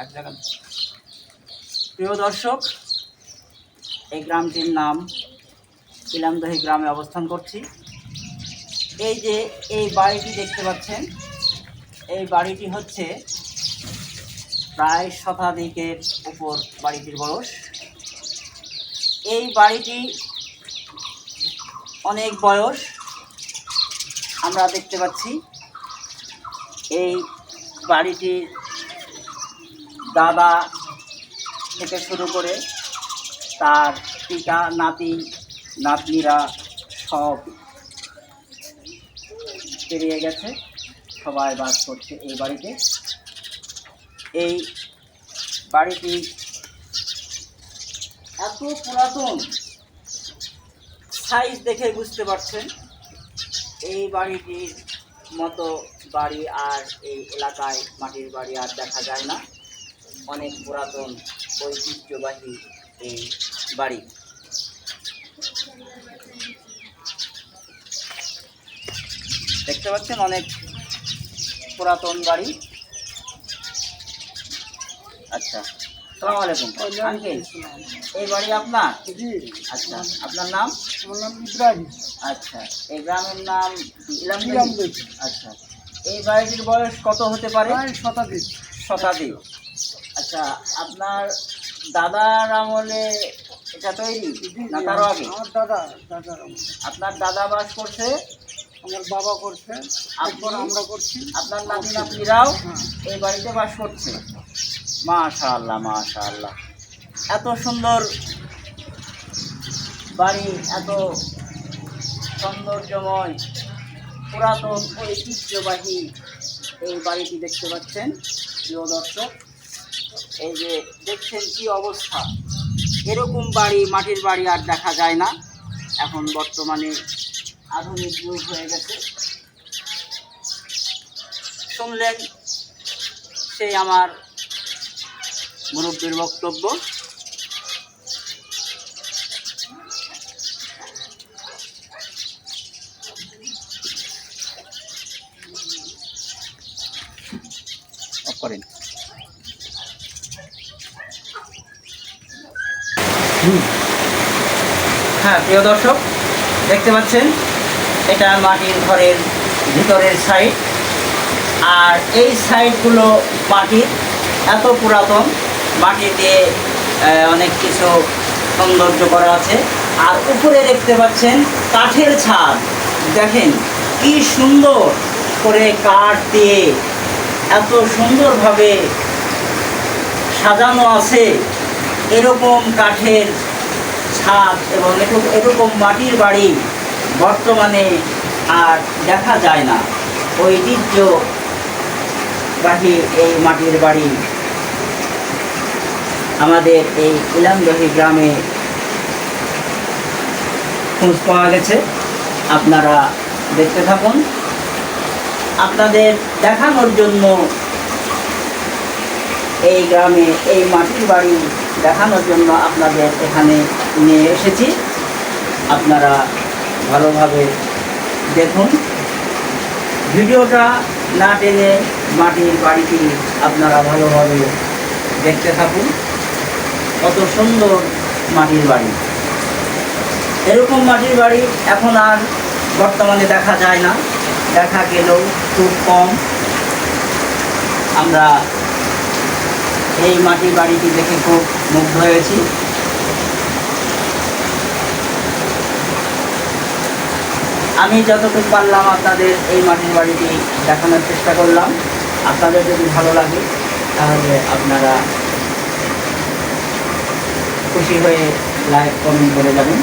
এক জায়গা। প্রিয় দর্শক, এই গ্রামটির নাম ইলামদহি গ্রামে অবস্থান করছি। এই যে এই বাড়িটি দেখতে পাচ্ছেন, এই বাড়িটি হচ্ছে প্রায় শতাধিকের উপর বাড়িটির বয়স। এই বাড়িটি অনেক বয়স আমরা দেখতে পাচ্ছি। এই বাড়িটির দাদা থেকে শুরু করে তার পিতা, নাতি, নাতনিরা সব পেরিয়ে গেছে, সবাই বাস করছে এই বাড়িতে। এই বাড়িটি এত পুরাতন, সাইজ দেখে বুঝতে পারছেন এই বাড়িটির মতো বাড়ি আর এই এলাকায় মাটির বাড়ি আর দেখা যায় না। অনেক পুরাতন ঐতিহ্যবাহী এই বাড়ি। দেখতে পাচ্ছেন অনেক পুরাতন বাড়ি। আচ্ছা, আসসালামু আলাইকুম আঙ্কেল, এই বাড়ি আপনার? আচ্ছা, আপনার নাম? আমার নাম ইব্রাহিম। আচ্ছা, এই গ্রামের নাম ইলামদহি। আচ্ছা, এই বাড়িটির বয়স কত হতে পারে? শতাধিক। শতাধিক। আচ্ছা, আপনার দাদার আমলে এটা তৈরি না তারও আগে? আমার দাদা আপনার দাদা বাস করছে, আমার বাবা করছে, আপনি, আমরা করছি, আপনার নাতি নাতনিরাও হ্যাঁ। এই বাড়িতে বাস করছে। মাশাআল্লাহ, মাশাআল্লাহ, এত সুন্দর বাড়ি, এত সৌন্দর্যময় পুরাতন ঐতিহ্যবাহী এই বাড়িটি দেখতে পাচ্ছেন প্রিয় দর্শক। এই যে দেখছেন কি অবস্থা, এরকম বাড়ি, মাটির বাড়ি আর দেখা যায় না। এখন বর্তমানে আধুনিক যুগ হয়ে গেছে। শুনলেন সেই আমার মুরব্বীর বক্তব্য। করেন হ্যাঁ, প্রিয় দর্শক, দেখতে পাচ্ছেন এটা মাটির ঘরের ভিতরের সাইড, আর এই সাইডগুলো মাটির, এত পুরাতন, মাটি দিয়ে অনেক কিছু সৌন্দর্য করা আছে। আর উপরে দেখতে পাচ্ছেন কাঠের ছাদ। দেখেন কি সুন্দর করে কাঠ দিয়ে এত সুন্দরভাবে সাজানো আছে। এরকম কাঠের ছাদ এবং এরকম মাটির বাড়ি বর্তমানে আর দেখা যায় না। ঐতিহ্যবাহী এই মাটির বাড়ি আমাদের এই ইলামদহি গ্রামে খোঁজ পাওয়া গেছে। আপনারা দেখতে থাকুন। আপনাদের দেখানোর জন্য এই গ্রামে এই মাটির বাড়ি দেখানোর জন্য আপনাদের এখানে নিয়ে এসেছি। আপনারা ভালোভাবে দেখুন, ভিডিওটা না টেনে মাটির বাড়িটি আপনারা ভালোভাবে দেখতে থাকুন। কত সুন্দর মাটির বাড়ি। এরকম মাটির বাড়ি এখন আর বর্তমানে দেখা যায় না, দেখা গেলেও খুব কম। আমরা এই মাটির বাড়িটি দেখে খুব মুগ্ধ হয়েছি। আমি যতটুকু পারলাম আপনাদের এই মাটির বাড়িটি দেখানোর চেষ্টা করলাম। আপনাদের যদি ভালো লাগে তাহলে আপনারা খুশি হয়ে লাইক, কমেন্ট করে যাবেন।